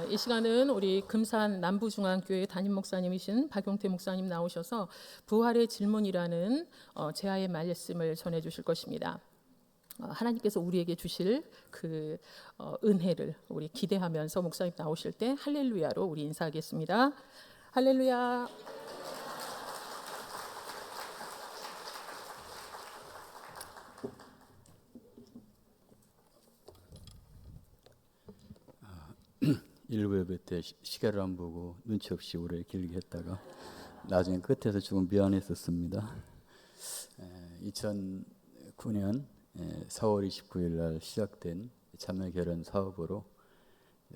이 시간은 우리 금산 남부중앙교회 담임 목사님이신 박용태 목사님 나오셔서 부활의 질문이라는 제아의 말씀을 전해 주실 것입니다. 하나님께서 우리에게 주실 그 은혜를 우리 기대하면서 목사님 나오실 때 할렐루야로 우리 인사하겠습니다. 할렐루야. 일부 예배 때 시계를 안 보고 눈치 없이 오래 길게 했다가 나중에 끝에서 조금 미안했었습니다. 2009년 4월 29일 날 시작된 자매 결혼 사업으로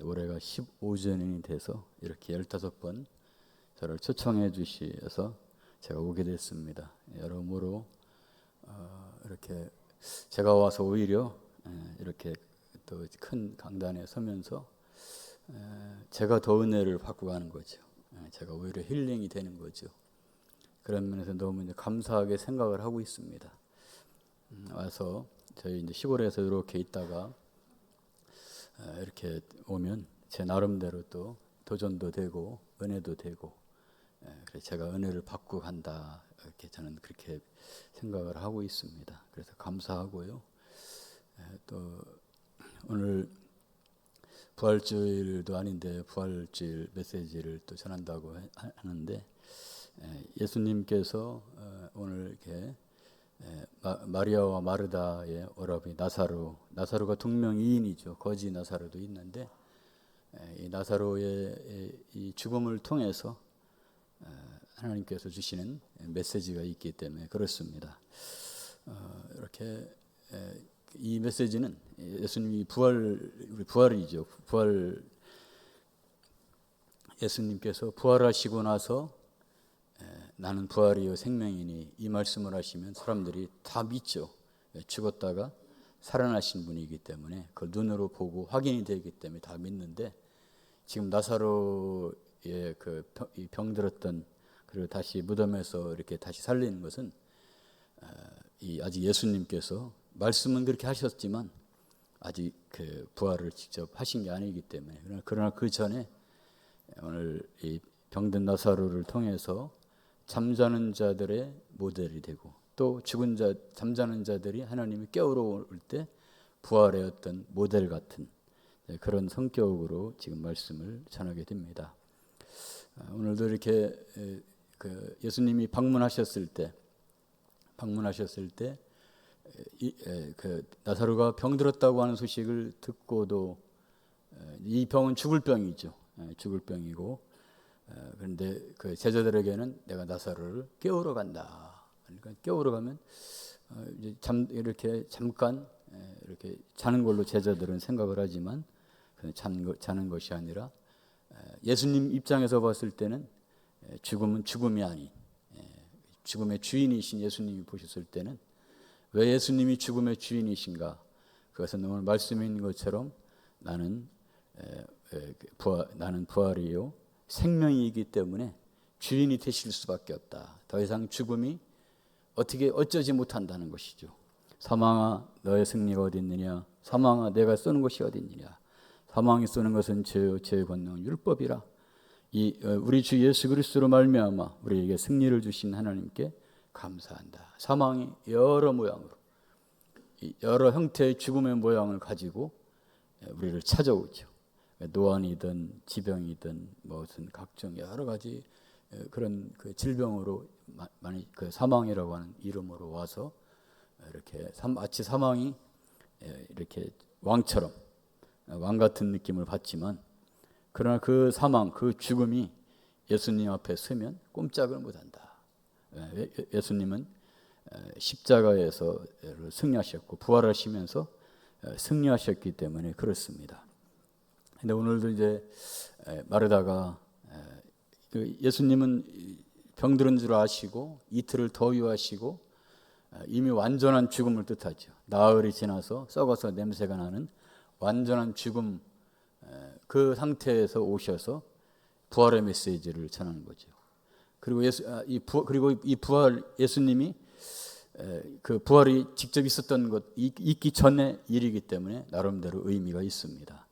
올해가 15주년이 돼서 이렇게 15번 저를 초청해 주셔서 제가 오게 됐습니다. 여러모로 이렇게 제가 와서 오히려 이렇게 또 큰 강단에 서면서 제가 더 은혜를 받고 가는 거죠. 제가 오히려 힐링이 되는 거죠. 그런 면에서 너무 이제 감사하게 생각을 하고 있습니다. 와서 저희 이제 시골에서 이렇게 있다가 이렇게 오면 제 나름대로 또 도전도 되고 은혜도 되고 그래서 제가 은혜를 받고 간다 이렇게 저는 그렇게 생각을 하고 있습니다. 그래서 감사하고요. 또 오늘 부활주일도 아닌데 부활주일 메시지를 또 전한다고 하는데 예수님께서 오늘 이렇게 마리아와 마르다의 오라비 나사로가 동명이인이죠. 거지 나사로도 있는데 이 나사로의 이 죽음을 통해서 하나님께서 주시는 메시지가 있기 때문에 그렇습니다. 이렇게 이 메시지는 예수님이 부활이죠. 예수님께서 부활하시고 나서 나는 부활이요 생명이니 이 말씀을 하시면 사람들이 다 믿죠. 죽었다가 살아나신 분이기 때문에 그걸 눈으로 보고 확인이 되기 때문에 다 믿는데 지금 나사로의 그 병들었던 그리고 다시 무덤에서 이렇게 다시 살리는 것은 아직 예수님께서 말씀은 그렇게 하셨지만 아직 그 부활을 직접 하신 게 아니기 때문에 그러나 그 전에 오늘 이 병든 나사로를 통해서 잠자는 자들의 모델이 되고 또 잠자는 자들이 하나님이 깨우러 올 때 부활의 어떤 모델 같은 그런 성격으로 지금 말씀을 전하게 됩니다. 오늘도 이렇게 그 예수님이 방문하셨을 때 그 나사로가 병들었다고 하는 소식을 듣고도 이 병은 죽을 병이죠. 죽을 병이고 그런데 그 제자들에게는 내가 나사로를 깨우러 간다. 그러니까 깨우러 가면 이제 이렇게 잠깐 이렇게 자는 걸로 제자들은 생각을 하지만 자는 것이 아니라 예수님 입장에서 봤을 때는 죽음은 죽음이 아닌 죽음의 주인이신 예수님이 보셨을 때는 왜 예수님이 죽음의 주인이신가? 그것은 오늘 말씀에 있는 것처럼 나는 부활이요 생명이기 때문에 주인이 되실 수밖에 없다. 더 이상 죽음이 어쩌지 못한다는 것이죠. 사망아 너의 승리가 어디 있느냐? 사망아 내가 쏘는 것이 어디 있느냐? 사망이 쏘는 것은 죄의 권능은 율법이라. 우리 주 예수 그리스도로 말미암아 우리에게 승리를 주신 하나님께 감사한다. 사망이 여러 모양으로 여러 형태의 죽음의 모양을 가지고 우리를 찾아오죠. 노안이든 지병이든 무슨 각종 여러 가지 그런 그 질병으로 많이 그 사망이라고 하는 이름으로 와서 이렇게 마치 사망이 이렇게 왕 같은 느낌을 받지만 그러나 그 사망 그 죽음이 예수님 앞에 서면 꼼짝을 못한다. 예수님은 십자가에서 승리하셨고 부활하시면서 승리하셨기 때문에 그렇습니다. 근데 오늘도 이제 마르다가 예수님은 병들은 줄 아시고 이틀을 더 유하시고 이미 완전한 죽음을 뜻하죠. 나흘이 지나서 썩어서 냄새가 나는 완전한 죽음 그 상태에서 오셔서 부활의 메시지를 전하는 거죠. 그리고 이 부활 예수님이 그 부활이 직접 있었던 것 있기 전의 일이기 때문에 나름대로 의미가 있습니다.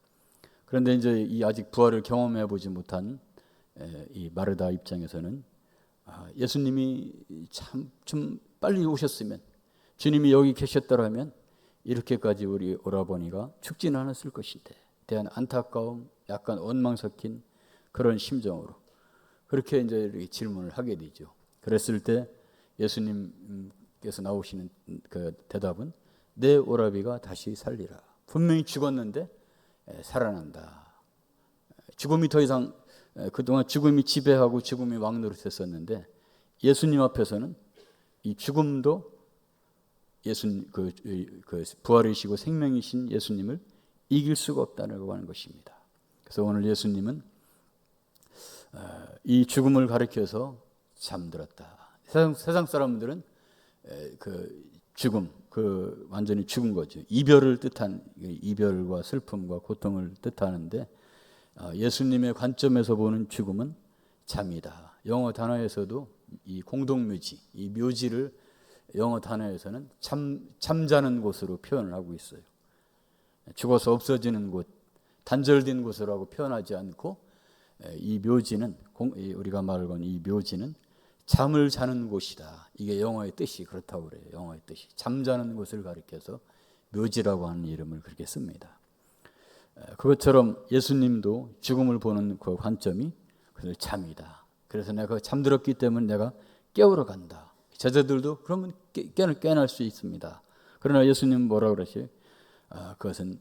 그런데 이제 이 아직 부활을 경험해 보지 못한 이 마르다 입장에서는 예수님이 참 좀 빨리 오셨으면, 주님이 여기 계셨더라면 이렇게까지 우리 오라버니가 죽지는 않았을 것인데 대한 안타까움, 약간 원망 섞인 그런 심정으로 그렇게 이제 이렇게 질문을 하게 되죠. 그랬을 때 예수님께서 나오시는 그 대답은 내 오라비가 다시 살리라. 분명히 죽었는데 살아난다. 죽음이 더 이상, 그동안 죽음이 지배하고 죽음이 왕노릇했었는데 예수님 앞에서는 이 죽음도 예수님, 그 부활이시고 생명이신 예수님을 이길 수가 없다고 하는 것입니다. 그래서 오늘 예수님은 이 죽음을 가리켜서 잠들었다. 세상 사람들은 그 죽음, 그 완전히 죽은 거죠. 이별을 뜻한, 이별과 슬픔과 고통을 뜻하는데 예수님의 관점에서 보는 죽음은 잠이다. 영어 단어에서도 이 공동묘지, 이 묘지를 영어 단어에서는 잠자는 곳으로 표현을 하고 있어요. 죽어서 없어지는 곳, 단절된 곳이라고 표현하지 않고 이 묘지는, 우리가 말을 건 이 묘지는 잠을 자는 곳이다. 이게 영어의 뜻이 그렇다고 그래요. 영어의 뜻이 잠자는 곳을 가리켜서 묘지라고 하는 이름을 그렇게 씁니다. 그것처럼 예수님도 죽음을 보는 그 관점이 그래서 잠이다. 그래서 내가 잠들었기 때문에 내가 깨우러 간다. 제자들도 그러면 깨어날 수 있습니다. 그러나 예수님은 뭐라고 그러세요? 그것은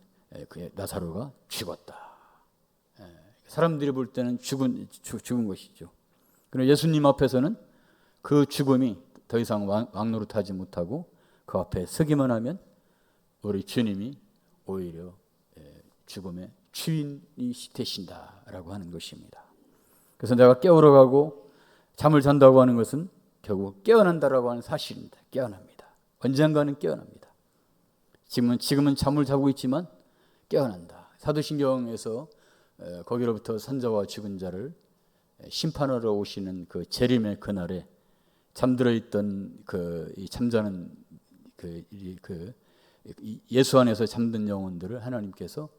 나사로가 죽었다. 사람들이 볼 때는 죽은 것이죠. 그러나 예수님 앞에서는 그 죽음이 더 이상 왕노릇하지 못하고 그 앞에 서기만 하면 우리 주님이 오히려 죽음의 주인이 되신다라고 하는 것입니다. 그래서 내가 깨우러 가고 잠을 잔다고 하는 것은 결국 깨어난다라고 하는 사실입니다. 깨어납니다. 언젠가는 깨어납니다. 지금은 잠을 자고 있지만 깨어난다. 사도신경에서 거기로부터 산자와 죽은 자를 심판하러 오시는 그 재림의 그날에 잠들어 있던 이 잠자는 예수 안에서 잠든 영혼들을 하나님께서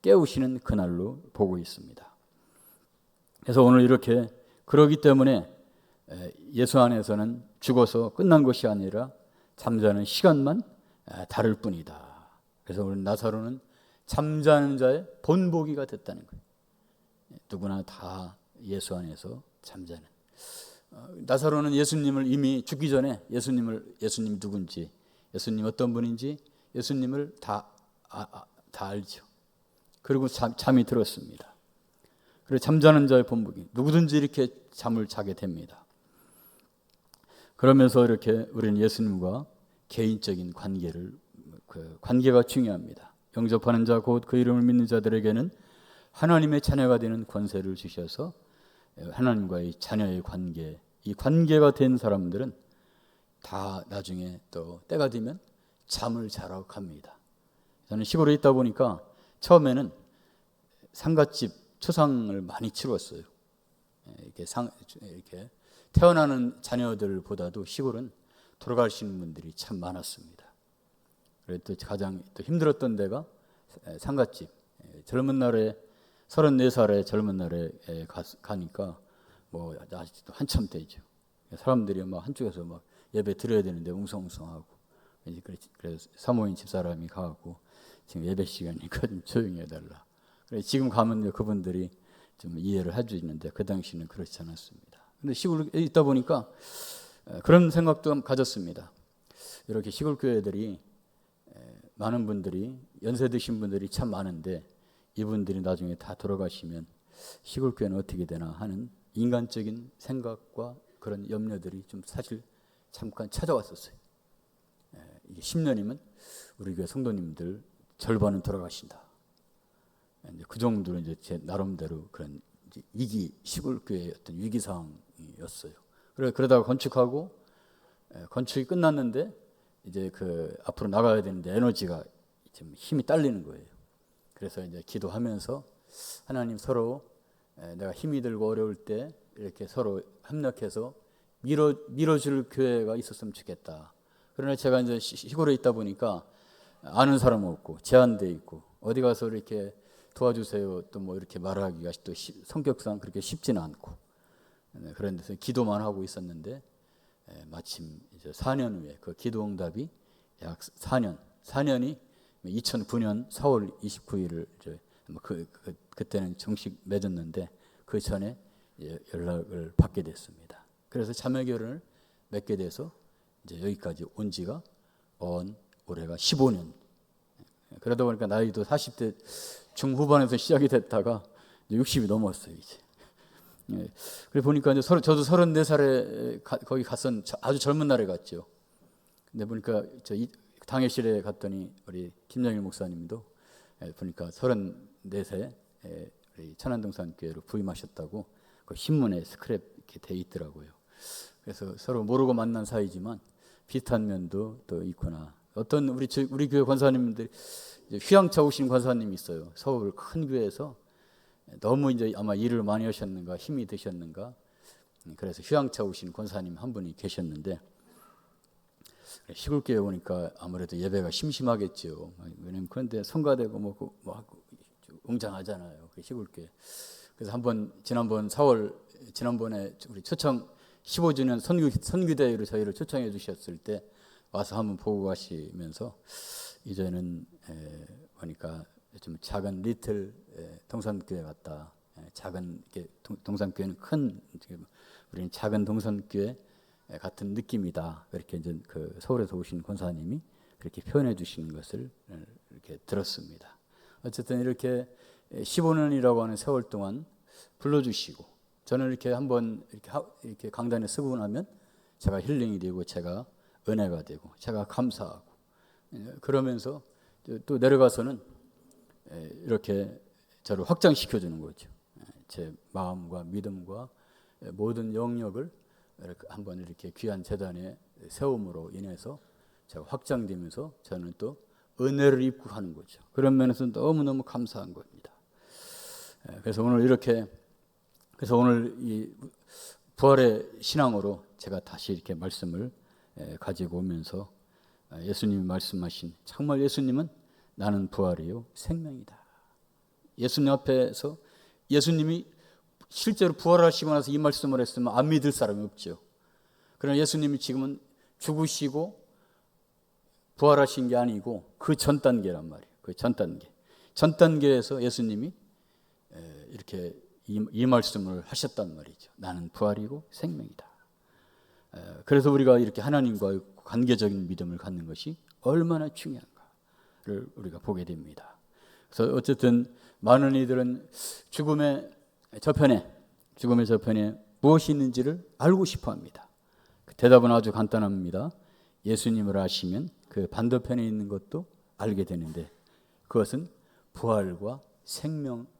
깨우시는 그날로 보고 있습니다. 그래서 오늘 이렇게 그러기 때문에 예수 안에서는 죽어서 끝난 것이 아니라 잠자는 시간만 다를 뿐이다. 그래서 오늘 나사로는 잠자는 자의 본보기가 됐다는 거예요. 누구나 다 예수 안에서 잠자는. 나사로는 예수님을 이미 죽기 전에 예수님이 누군지, 예수님 어떤 분인지 예수님을 다 알죠. 그리고 잠이 들었습니다. 그리고 잠자는 자의 본보기. 누구든지 이렇게 잠을 자게 됩니다. 그러면서 이렇게 우리는 예수님과 개인적인 관계가 중요합니다. 영접하는 자 곧 그 이름을 믿는 자들에게는 하나님의 자녀가 되는 권세를 주셔서 하나님과의 자녀의 관계, 이 관계가 된 사람들은 다 나중에 또 때가 되면 잠을 자러 갑니다. 저는 시골에 있다 보니까 처음에는 상갓집 초상을 많이 치렀어요. 이렇게 태어나는 자녀들보다도 시골은 돌아가시는 분들이 참 많았습니다. 그래서 또 가장 또 힘들었던 데가 상갓집. 젊은 날에 34살의 젊은 날에 가니까 뭐 아직도 한참 때죠. 사람들이 막 한쪽에서 막 예배 드려야 되는데 웅성웅성하고, 그래서 사모인 집사람이 가고 지금 예배 시간이니까 좀 조용히 해달라. 그래서 지금 가면 그분들이 좀 이해를 해주는데 그 당시는 그렇지 않았습니다. 근데 시골에 있다 보니까 그런 생각도 가졌습니다. 이렇게 시골 교회들이 많은 분들이, 연세 드신 분들이 참 많은데 이분들이 나중에 다 돌아가시면 시골 교회는 어떻게 되나 하는 인간적인 생각과 그런 염려들이 좀 사실 잠깐 찾아왔었어요. 이게 10년이면 우리 교회 성도님들 절반은 돌아가신다. 그 정도는 이제 제 나름대로 그런 시골 교회의 어떤 위기 상황이었어요. 그러다가 건축이 끝났는데 이제 앞으로 나가야 되는데 에너지가 좀 힘이 딸리는 거예요. 그래서 이제 기도하면서 하나님, 서로 내가 힘이 들고 어려울 때 이렇게 서로 협력해서 밀어줄 교회가 있었으면 좋겠다. 그러나 제가 이제 시골에 있다 보니까 아는 사람 없고 제한돼 있고 어디 가서 이렇게 도와주세요 또 뭐 이렇게 말하기가 또 성격상 그렇게 쉽지는 않고 그런 데서 기도만 하고 있었는데 마침 이제 4년 후에 그 기도 응답이 약 4년이 2009년 4월 29일을 이제 그때는 정식 맺었는데 그 전에 연락을 받게 됐습니다. 그래서 자매 결혼을 맺게 돼서 이제 여기까지 온 지가 올해가 15년. 그러다 보니까 나이도 40대 중후반에서 시작이 됐다가 이제 60이 넘었어요 이제. 그래 보니까 이제 저도 34살에 거기 갔던 아주 젊은 날에 갔죠. 근데 보니까 당회실에 갔더니 우리 김영일 목사님도 보니까 34세 우리 천안동산교회로 부임하셨다고 그 신문에 스크랩 이렇게 돼 있더라고요. 그래서 서로 모르고 만난 사이지만 비슷한 면도 또 있구나. 어떤 우리 교회 권사님들 휘황차 오신 권사님이 있어요. 서울 큰 교회에서 너무 이제 아마 일을 많이 하셨는가 힘이 드셨는가. 그래서 휘황차 오신 권사님 한 분이 계셨는데 시골교회 오니까 아무래도 예배가 심심하겠죠. 왜냐면 그런데 성가대고 뭐 웅장하잖아요. 그 시골교회. 그래서 지난번에 우리 초청 15주년 선교대회로 저희를 초청해 주셨을 때 와서 한번 보고 가시면서 이제는 보니까 좀 작은 리틀 동산교회 같다. 작은 동산교회는 큰 우리는 작은 동산교회 같은 느낌이다. 그렇게 이제 그 서울에서 오신 권사님이 그렇게 표현해 주시는 것을 이렇게 들었습니다. 어쨌든 이렇게 15년이라고 하는 세월 동안 불러주시고 저는 이렇게 한번 이렇게 강단에 서고 나면 제가 힐링이 되고 제가 은혜가 되고 제가 감사하고 그러면서 또 내려가서는 이렇게 저를 확장시켜 주는 거죠. 제 마음과 믿음과 모든 영역을 한번 이렇게 귀한 재단에 세움으로 인해서 제가 확장되면서 저는 또 은혜를 입고 하는 거죠. 그런 면에서 너무너무 감사한 겁니다. 그래서 오늘 이 부활의 신앙으로 제가 다시 이렇게 말씀을 가지고 오면서 예수님이 말씀하신 정말 예수님은 나는 부활이요 생명이다. 예수님 앞에서 예수님이 실제로 부활하시고 나서 이 말씀을 했으면 안 믿을 사람이 없죠. 그러나 예수님이 지금은 죽으시고 부활하신 게 아니고 그 전 단계란 말이에요. 그 전 단계에서 예수님이 이렇게 이 말씀을 하셨단 말이죠. 나는 부활이고 생명이다. 그래서 우리가 이렇게 하나님과의 관계적인 믿음을 갖는 것이 얼마나 중요한가를 우리가 보게 됩니다. 그래서 어쨌든 많은 이들은 죽음의 저편에 무엇이 있는지를 알고 싶어 합니다. 대답은 아주 간단합니다. 예수님을 아시면 그 반대편에 있는 것도 알게 되는데 그것은 부활과 생명입니다.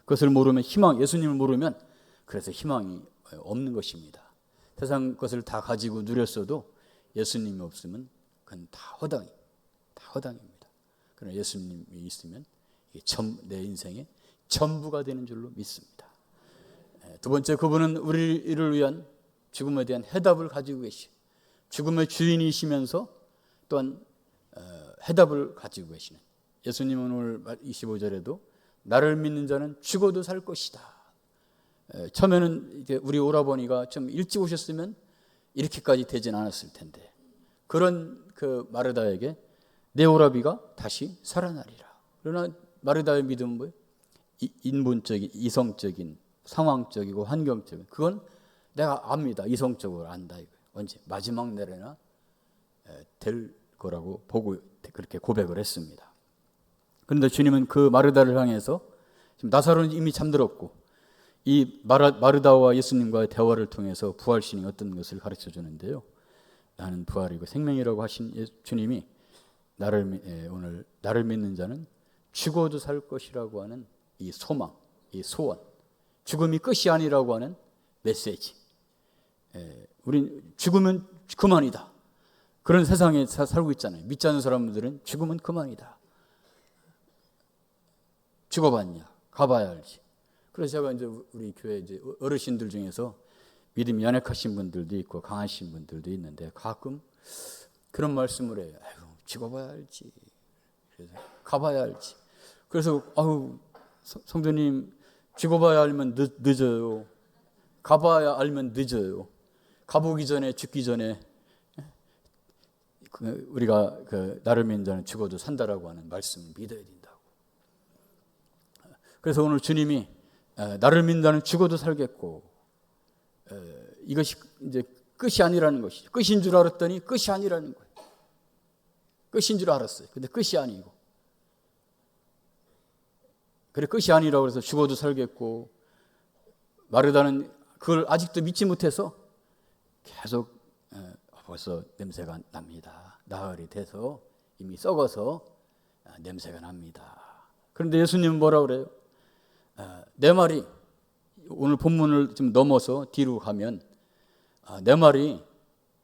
그것을 모르면 예수님을 모르면 그래서 희망이 없는 것입니다. 세상 것을 다 가지고 누렸어도 예수님이 없으면 그건 다 허당입니다. 그러나 예수님이 있으면 이게 내 인생의 전부가 되는 줄로 믿습니다. 두 번째, 그분은 우리를 위한 죽음에 대한 해답을 가지고 계시. 죽음의 주인이시면서 또한 해답을 가지고 계시는. 예수님은 오늘 25절에도 나를 믿는 자는 죽어도 살 것이다. 처음에는 이제 우리 오라버니가 좀 일찍 오셨으면 이렇게까지 되진 않았을 텐데 그런 그 마르다에게 내 오라비가 다시 살아나리라. 그러나 마르다의 믿음은 뭐예요? 인본적인, 이성적인, 상황적이고 환경적인 그건 내가 압니다. 이성적으로 안다. 이거예요. 언제? 마지막 날에나 될 거라고 보고 그렇게 고백을 했습니다. 그런데 주님은 그 마르다를 향해서 지금 나사로는 이미 잠들었고 이 마르다와 예수님과의 대화를 통해서 부활신이 어떤 것을 가르쳐 주는데요. 나는 부활이고 생명이라고 하신 주님이 오늘 나를 믿는 자는 죽어도 살 것이라고 하는 이 소망, 이 소원, 죽음이 끝이 아니라고 하는 메시지. 우린 죽으면 그만이다. 그런 세상에 살고 있잖아요. 믿지 않는 사람들은 죽으면 그만이다. 죽어봤냐? 가봐야 알지. 그래서 제가 이제 우리 교회 이제 어르신들 중에서 믿음이 연약하신 분들도 있고 강하신 분들도 있는데 가끔 그런 말씀을 해요. 아이고, 죽어봐야 알지. 그래서 가봐야 알지. 그래서 성도님 죽어봐야 알면 늦어요. 가봐야 알면 늦어요. 가보기 전에 죽기 전에 우리가 나를 믿는 자는 죽어도 산다라고 하는 말씀을 믿어야 된다고. 그래서 오늘 주님이 나를 믿는 자는 죽어도 살겠고 이것이 이제 끝이 아니라는 것이죠. 끝인 줄 알았더니 끝이 아니라는 거예요. 끝인 줄 알았어요. 근데 끝이 아니고. 그래 끝이 아니라고 해서 죽어도 살겠고 마르다는 그걸 아직도 믿지 못해서 계속 벌써 냄새가 납니다. 나흘이 돼서 이미 썩어서 냄새가 납니다. 그런데 예수님은 뭐라 그래요? 내 말이 오늘 본문을 좀 넘어서 뒤로 가면 내 말이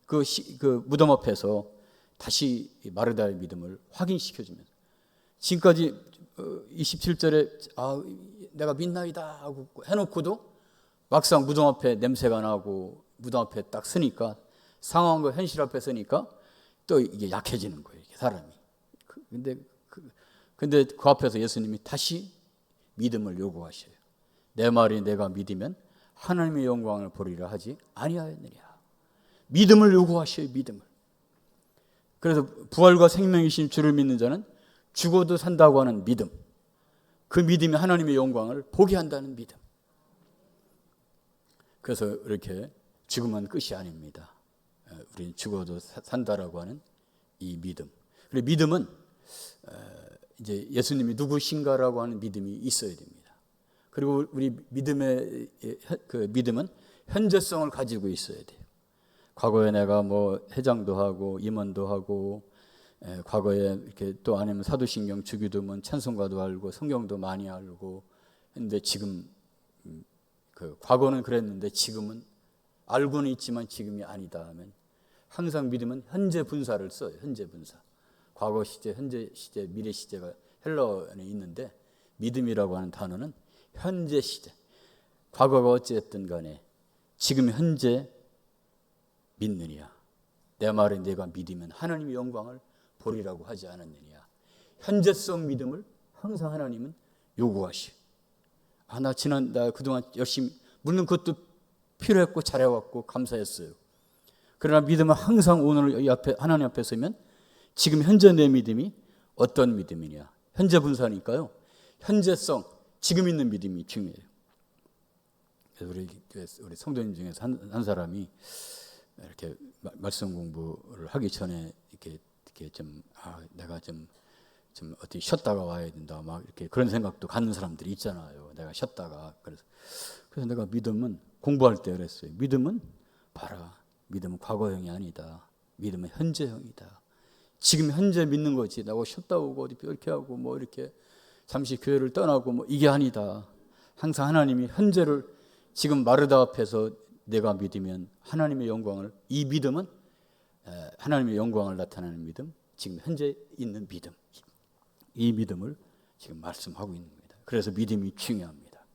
그 무덤 앞에서 다시 마르다의 믿음을 확인시켜주면서 지금까지 27절에 내가 믿나이다 하고 해놓고도 막상 무덤 앞에 냄새가 나고 무덤 앞에 딱 서니까 상황과 현실 앞에 서니까 또 이게 약해지는 거예요. 이게 사람이. 근데 그 앞에서 예수님이 다시 믿음을 요구하셔요. 내 말이 내가 믿으면 하나님의 영광을 보리라 하지 아니하였느냐. 믿음을 요구하셔요. 믿음을. 그래서 부활과 생명이신 주를 믿는 자는 죽어도 산다고 하는 믿음. 그 믿음이 하나님의 영광을 보게 한다는 믿음. 그래서 이렇게 죽으면 끝이 아닙니다. 우리는 죽어도 산다라고 하는 이 믿음. 그리고 믿음은 이제 예수님이 누구신가라고 하는 믿음이 있어야 됩니다. 그리고 우리 믿음의 그 믿음은 현재성을 가지고 있어야 돼요. 과거에 내가 뭐 회장도 하고 임원도 하고 과거에 이렇게 또 아니면 사도신경 주기도문 찬송가도 알고 성경도 많이 알고 했는데 지금 그 과거는 그랬는데 지금은 알고는 있지만 지금이 아니다 하면 항상 믿음은 현재 분사를 써요. 현재 분사. 과거 시제, 현재 시제, 미래 시제가 헬라어에 있는데 믿음이라고 하는 단어는 현재 시제. 과거가 어찌됐든 간에 지금 현재 믿느냐. 내 말에 내가 믿으면 하나님의 영광을 보리라고 하지 않았느냐. 현재성 믿음을 항상 하나님은 요구하시오. 나 그동안 열심히 물론 그것도 필요했고 잘해왔고 감사했어요. 그러나 믿음은 항상 오늘 이 앞에 하나님 앞에 서면 지금 현재 내 믿음이 어떤 믿음이냐. 현재 분사니까요. 현재성, 지금 있는 믿음이 중요해요. 그래서 우리 성도님 중에서 한 사람이 이렇게 말씀 공부를 하기 전에 이렇게 좀 내가 좀 어디 쉬었다가 와야 된다 막 이렇게 그런 생각도 갖는 사람들이 있잖아요. 내가 쉬었다가 그래서 내가 믿음은 공부할 때 그랬어요. 믿음은 봐라. 믿음은 과거형이 아니다. 믿음은 현재형이다. 지금 현재 믿는 거지. 나고 쉬었다 오고 어디 이렇게 하고 뭐 이렇게 잠시 교회를 떠나고 뭐 이게 아니다. 항상 하나님이 현재를 지금 마르다 앞에서 내가 믿으면 하나님의 영광을 이 믿음은 하나님의 영광을 나타내는 믿음, 지금 현재 있는 믿음. 이 믿음을 지금 말씀하고 있는 겁니다. 그래서 믿음이 중요합니다.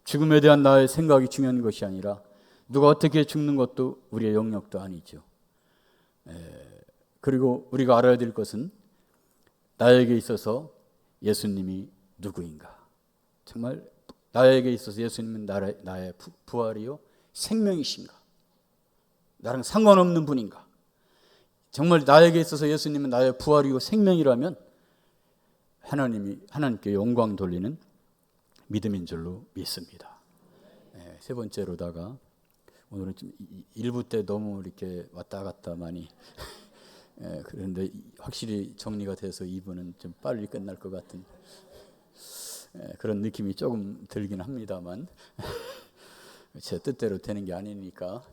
죽음에 대한 나의 생각이 중요한 것이 아니라 누가 어떻게 죽는 것도 우리의 영역도 아니죠. 그리고 우리가 알아야 될 것은 나에게 있어서 예수님이 누구인가. 정말 나에게 있어서 예수님은 나의 부활이요 생명이신가. 나랑 상관없는 분인가. 정말 나에게 있어서 예수님은 나의 부활이요 생명이라면 하나님께 영광 돌리는 믿음인 줄로 믿습니다. 세 번째로다가 오늘은 좀 1부 때 너무 이렇게 왔다 갔다 많이 그런데 확실히 정리가 돼서 2부는 좀 빨리 끝날 것 같은 그런 느낌이 조금 들긴 합니다만 제 뜻대로 되는 게 아니니까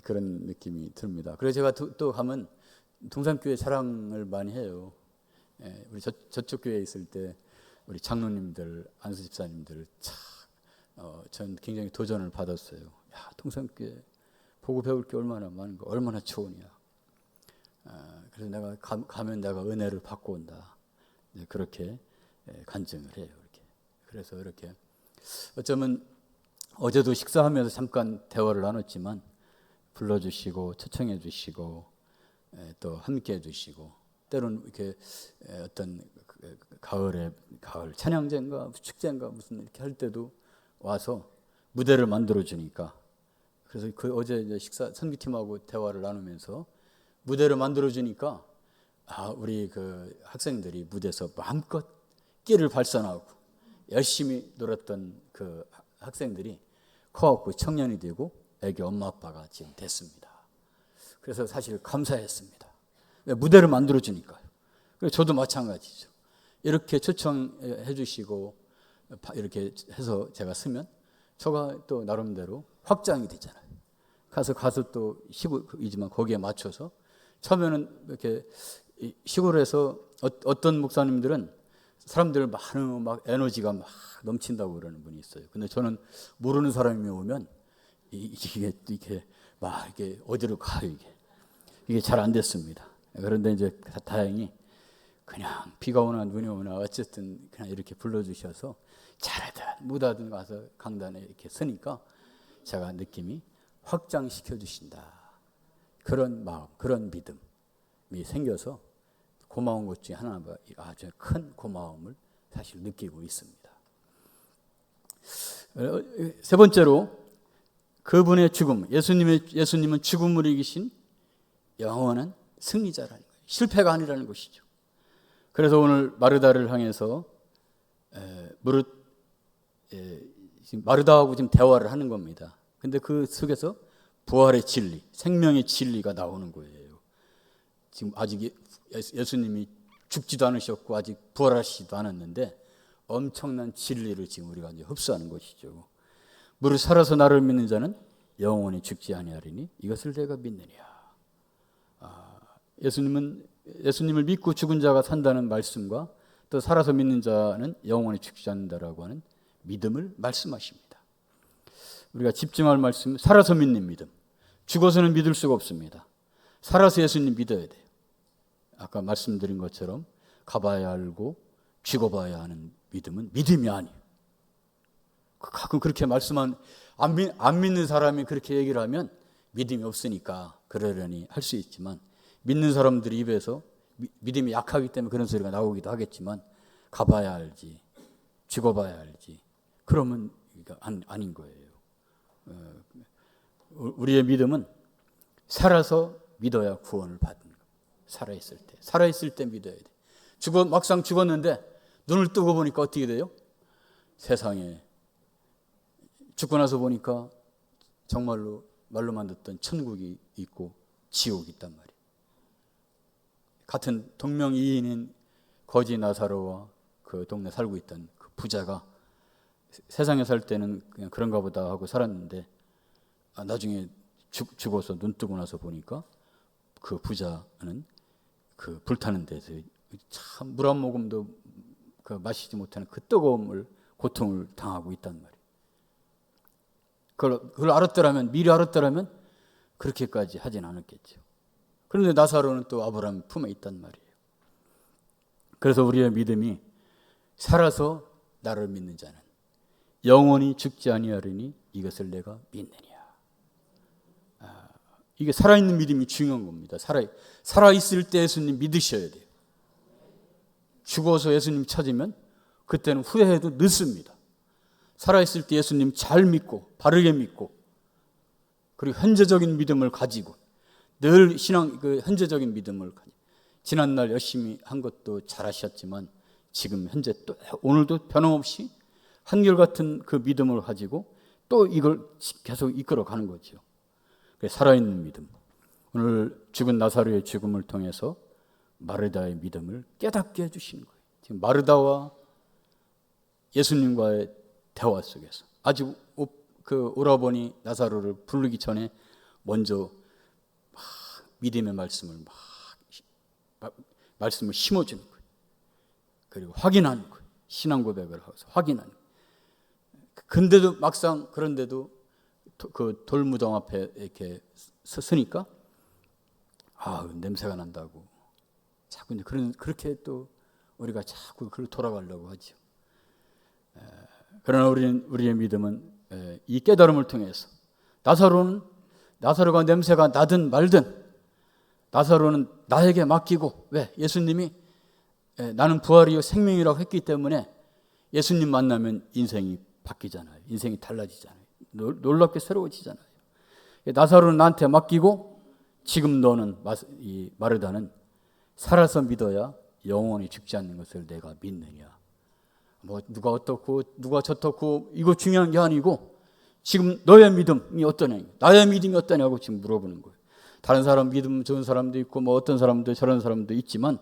그런 느낌이 듭니다. 그래서 제가 또 가면 동산교회 자랑을 많이 해요. 우리 저쪽 교회에 있을 때 우리 장로님들, 안수 집사님들 전 굉장히 도전을 받았어요. 야, 동산교회 보고 배울 게 얼마나 많은 거, 얼마나 좋으냐. 그래서 내가 가면 내가 은혜를 받고 온다. 그렇게 간증을 해요. 이렇게. 그래서 이렇게 어쩌면 어제도 식사하면서 잠깐 대화를 나눴지만 불러주시고 초청해 주시고 또 함께 해 주시고 때로는 이렇게 어떤 가을 찬양제인가 축제인가 무슨 이렇게 할 때도 와서 무대를 만들어 주니까, 그래서 그 어제 이제 선교팀하고 대화를 나누면서 무대를 만들어 주니까 우리 그 학생들이 무대에서 마음껏 끼를 발산하고 열심히 놀았던 그 학생들이 커갖고 청년이 되고 애기 엄마 아빠가 지금 됐습니다. 그래서 사실 감사했습니다. 무대를 만들어 주니까요. 그래서 저도 마찬가지죠. 이렇게 초청해 주시고 이렇게 해서 제가 쓰면 저가 또 나름대로 확장이 되잖아요. 가서 또 시골이지만 거기에 맞춰서 처음에는 이렇게 시골에서 어떤 목사님들은 사람들 많은 막 에너지가 막 넘친다고 그러는 분이 있어요. 근데 저는 모르는 사람이 오면 이게 막 이게 어디로 가요, 이게 잘 안 됐습니다. 그런데 이제 다행히 그냥 비가 오나 눈이 오나 어쨌든 그냥 이렇게 불러주셔서 잘하든 못하든 가서 강단에 이렇게 서니까 제가 느낌이 확장시켜 주신다. 그런 마음, 그런 믿음이 생겨서 고마운 것 중에 하나가 아주 큰 고마움을 사실 느끼고 있습니다. 세 번째로 그분의 죽음, 예수님은 죽음을 이기신 영원한 승리자라는 거예요. 실패가 아니라는 것이죠. 그래서 오늘 마르다를 향해서 지금 마르다하고 지금 대화를 하는 겁니다. 근데 그 속에서 부활의 진리, 생명의 진리가 나오는 거예요. 지금 아직 예수님이 죽지도 않으셨고 아직 부활하시지도 않았는데 엄청난 진리를 지금 우리가 이제 흡수하는 것이죠. 무릇 살아서 나를 믿는 자는 영원히 죽지 아니하리니 이것을 내가 믿느냐. 예수님을 믿고 죽은 자가 산다는 말씀과 또 살아서 믿는 자는 영원히 죽지 않는다라고 하는 믿음을 말씀하십니다. 우리가 집중할 말씀, 살아서 믿는 믿음. 죽어서는 믿을 수가 없습니다. 살아서 예수님 믿어야 돼요. 아까 말씀드린 것처럼 가봐야 알고 죽어봐야 하는 믿음은 믿음이 아니에요. 가끔 그렇게 안 믿는 사람이 그렇게 얘기를 하면 믿음이 없으니까 그러려니 할 수 있지만, 믿는 사람들이 입에서 믿음이 약하기 때문에 그런 소리가 나오기도 하겠지만 가봐야 알지, 죽어봐야 알지, 그러면 아닌 거예요. 우리의 믿음은 살아서 믿어야 구원을 받는 거예요. 살아있을 때 믿어야 돼. 막상 죽었는데 눈을 뜨고 보니까 어떻게 돼요? 세상에 죽고 나서 보니까 정말로 말로만 듣던 천국이 있고 지옥이 있단 말이에요. 같은 동명이인인 거지 나사로와 그 동네 살고 있던 그 부자가 세상에 살 때는 그냥 그런가 보다 하고 살았는데 나중에 죽어서 눈 뜨고 나서 보니까 그 부자는 그 불타는 데서 참 물 한 모금도 마시지 못하는 그 뜨거움을, 고통을 당하고 있단 말이에요. 그걸 알았더라면, 미리 알았더라면 그렇게까지 하진 않았겠죠. 그런데 나사로는 또 아브라함 품에 있단 말이에요. 그래서 우리의 믿음이 살아서 나를 믿는 자는 영원히 죽지 아니하리니 이것을 내가 믿느냐. 이게 살아있는 믿음이 중요한 겁니다. 살아있을 때 예수님 믿으셔야 돼요. 죽어서 예수님 찾으면 그때는 후회해도 늦습니다. 살아있을 때 예수님 잘 믿고 바르게 믿고 그리고 현재적인 믿음을 가지고 늘 현재적인 믿음을 가지고 지난날 열심히 한 것도 잘하셨지만 지금 현재 또 오늘도 변함없이 한결같은 그 믿음을 가지고 또 이걸 계속 이끌어가는 거죠. 살아있는 믿음. 오늘 죽은 나사로의 죽음을 통해서 마르다의 믿음을 깨닫게 해주시는 거예요. 지금 마르다와 예수님과의 대화 속에서 아직 그 오라버니 나사로를 부르기 전에 먼저 막 믿음의 말씀을 심어주는 거예요. 그리고 확인하는 거예요. 신앙 고백을 하면서 확인하는 거예요. 근데도 막상 그런데도 그 돌무덤 앞에 이렇게 서니까 냄새가 난다고 자꾸 이제 그렇게 또 우리가 자꾸 그걸 돌아가려고 하죠. 그러나 우리의 믿음은 이 깨달음을 통해서 나사로가 냄새가 나든 말든 나사로는 나에게 맡기고, 왜? 예수님이 나는 부활이요 생명이라고 했기 때문에 예수님 만나면 인생이 바뀌잖아요. 인생이 달라지잖아요. 놀랍게 새로워지잖아요. 나사로는 나한테 맡기고 지금 너는 이 마르다는 살아서 믿어야 영원히 죽지 않는 것을 내가 믿느냐. 뭐 누가 어떻고 누가 저떻고 이거 중요한 게 아니고 지금 너의 믿음이 어떠냐, 나의 믿음이 어떠냐고 지금 물어보는 거예요. 다른 사람 믿음 좋은 사람도 있고 뭐 어떤 사람도 저런 사람도 있지만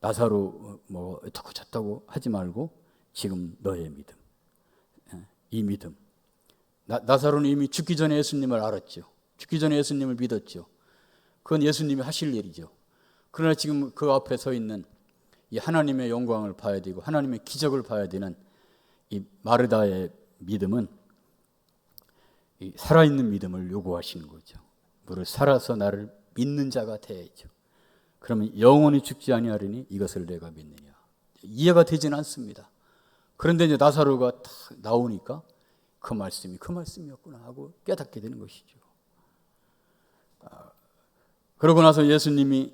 나사로 뭐 어떻고 저떻고 하지 말고 지금 너의 믿음, 이 믿음. 나사로는 이미 죽기 전에 예수님을 알았죠. 죽기 전에 예수님을 믿었죠. 그건 예수님이 하실 일이죠. 그러나 지금 그 앞에 서 있는 이 하나님의 영광을 봐야 되고 하나님의 기적을 봐야 되는 이 마르다의 믿음은 이 살아있는 믿음을 요구하시는 거죠. 무릇 살아서 나를 믿는 자가 되야죠. 그러면 영원히 죽지 아니하리니 이것을 내가 믿느냐. 이해가 되지는 않습니다. 그런데 이제 나사로가 딱 나오니까 그 말씀이 그 말씀이었구나 하고 깨닫게 되는 것이죠. 그러고 나서 예수님이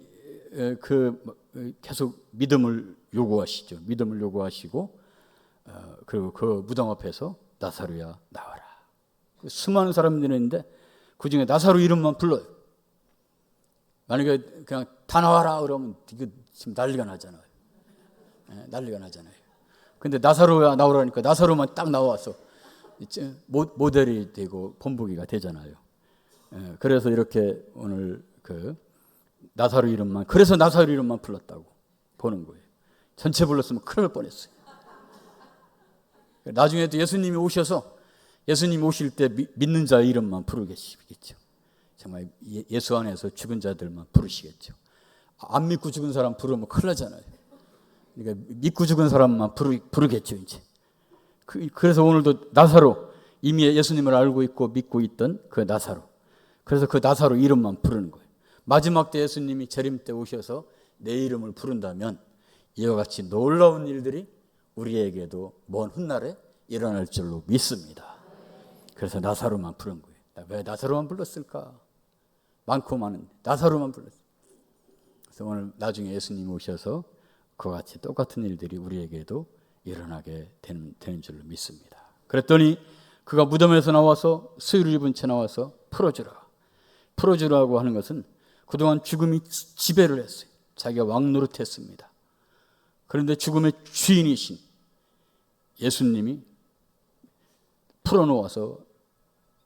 계속 믿음을 요구하시죠. 믿음을 요구하시고 그리고 그 무덤 앞에서 나사로야 나와라. 수많은 사람들이 있는데 그 중에 나사로 이름만 불러요. 만약에 그냥 다 나와라 그러면 이거 지금 난리가 나잖아요. 난리가 나잖아요. 근데 나사로야 나오라니까 나사로만 딱 나와서 모델이 되고 본보기가 되잖아요. 그래서 이렇게 오늘 그 나사로 이름만, 그래서 나사로 이름만 불렀다고 보는 거예요. 전체 불렀으면 큰일 날 뻔했어요. 나중에도 예수님이 오셔서 예수님 오실 때 믿는 자 이름만 부르시겠죠. 정말 예수 안에서 죽은 자들만 부르시겠죠. 안 믿고 죽은 사람 부르면 큰일 나잖아요. 그러니까 믿고 죽은 사람만 부르겠죠 이제. 그래서 오늘도 나사로, 이미 예수님을 알고 있고 믿고 있던 그 나사로, 그래서 그 나사로 이름만 부르는 거예요. 마지막 때 예수님이 재림 때 오셔서 내 이름을 부른다면 이와 같이 놀라운 일들이 우리에게도 먼 훗날에 일어날 줄로 믿습니다. 그래서 나사로만 부른 거예요. 왜 나사로만 불렀을까? 많고 많은데 나사로만 불렀어요. 그래서 오늘 나중에 예수님이 오셔서 그와 같이 똑같은 일들이 우리에게도 일어나게 되는 줄로 믿습니다. 그랬더니 그가 무덤에서 나와서 수의를 입은 채 나와서 풀어주라고 하는 것은 그동안 죽음이 지배를 했어요. 자기가 왕노릇했습니다. 그런데 죽음의 주인이신 예수님이 풀어놓아서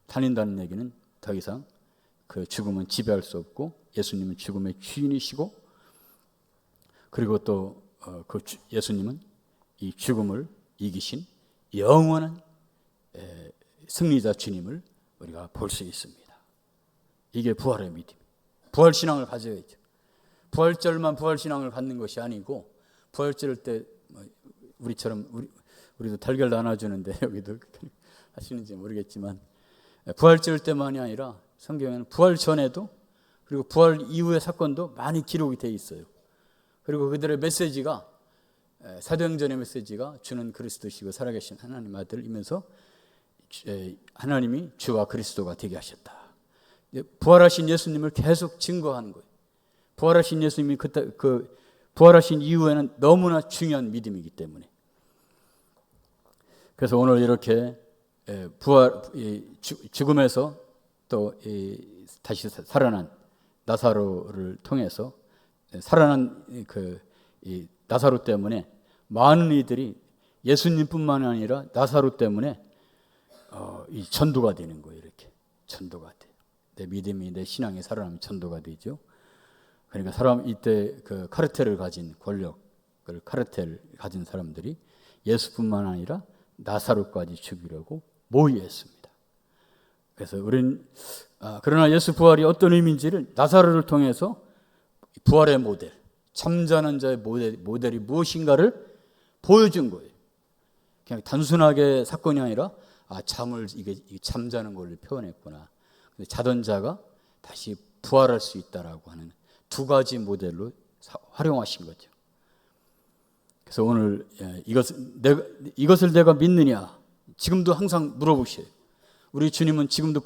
다닌다는 얘기는 더 이상 그 죽음은 지배할 수 없고 예수님은 죽음의 주인이시고 그리고 또 그 예수님은 이 죽음을 이기신 영원한 승리자 주님을 우리가 볼 수 있습니다. 이게 부활의 믿음. 부활신앙을 가져야죠. 부활절만 부활신앙을 갖는 것이 아니고 부활절 때 우리처럼 우리도 달걀 나눠주는데 여기도 하시는지 모르겠지만 부활절 때만이 아니라 성경에는 부활 전에도 그리고 부활 이후의 사건도 많이 기록이 되어 있어요. 그리고 그들의 메시지가 사도행전의 메시지가 주는 그리스도시고 살아계신 하나님 아들이면서 하나님이 주와 그리스도가 되게 하셨다. 부활하신 예수님을 계속 증거하는 거예요. 부활하신 예수님이 그 부활하신 이후에는 너무나 중요한 믿음이기 때문에. 그래서 오늘 이렇게 죽음에서 또 다시 살아난 나사로를 통해서 살아난 이 나사로 때문에 많은 이들이 예수님뿐만 아니라 나사로 때문에 이 전도가 되는 거예요. 이렇게 전도가 돼요. 내 믿음이 내 신앙이 살아나면 전도가 되죠. 그러니까 사람 이때 그 카르텔을 가진 권력을 카르텔을 가진 사람들이 예수뿐만 아니라 나사로까지 죽이려고 모의했습니다. 그래서 우리는 그러나 예수 부활이 어떤 의미인지를 나사로를 통해서 부활의 모델, 잠자는 자의 모델이 무엇인가를 보여준 거예요. 그냥 단순하게 사건이 아니라 이게 잠자는 걸 표현했구나. 자던 자가 다시 부활할 수 있다라고 하는 두 가지 모델로 활용하신 거죠. 그래서 오늘 이것을 내가 믿느냐? 지금도 항상 물어보셔요. 우리 주님은 지금도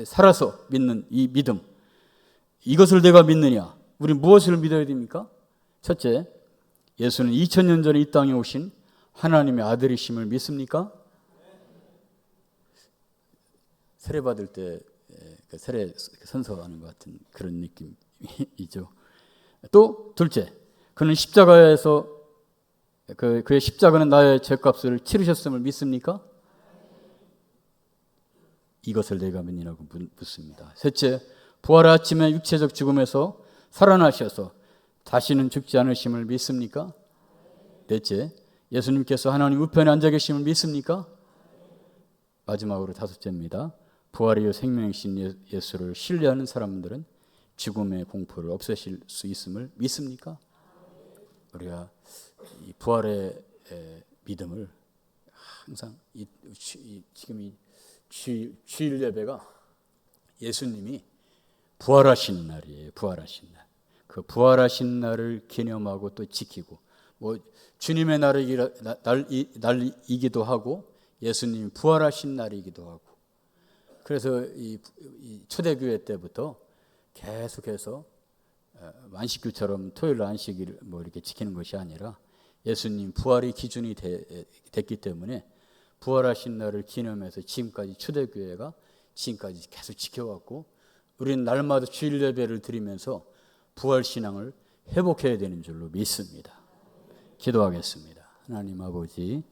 살아서 믿는 이 믿음. 이것을 내가 믿느냐? 우리 무엇을 믿어야 됩니까? 첫째, 예수는 2000년 전에 이 땅에 오신 하나님의 아들이심을 믿습니까? 세례 받을 때 세례 선서하는 것 같은 그런 느낌이죠. 또 둘째, 그는 십자가에서 그의 십자가는 나의 죄값을 치르셨음을 믿습니까? 이것을 내가 믿느냐고 묻습니다. 셋째, 부활의 아침에 육체적 죽음에서 살아나셔서 다시는 죽지 않으심을 믿습니까? 넷째, 예수님께서 하나님 우편에 앉아 계심을 믿습니까? 마지막으로 다섯째입니다. 부활이요 생명이신 예수를 신뢰하는 사람들은 죽음의 공포를 없애실 수 있음을 믿습니까? 우리가 이 부활의 믿음을 항상 지금 이 주일 예배가 예수님이 부활하신 날이에요. 부활하신 날. 그 부활하신 날을 기념하고 또 지키고, 뭐 주님의 날이기도 하고 예수님이 부활하신 날이기도 하고, 그래서 이 초대교회 때부터 계속해서 안식교처럼 토요일 안식일 뭐 이렇게 지키는 것이 아니라 예수님 부활이 기준이 됐기 때문에 부활하신 날을 기념해서 지금까지 초대교회가 지금까지 계속 지켜왔고, 우리는 날마다 주일 예배를 드리면서 부활 신앙을 회복해야 되는 줄로 믿습니다. 기도하겠습니다. 하나님 아버지,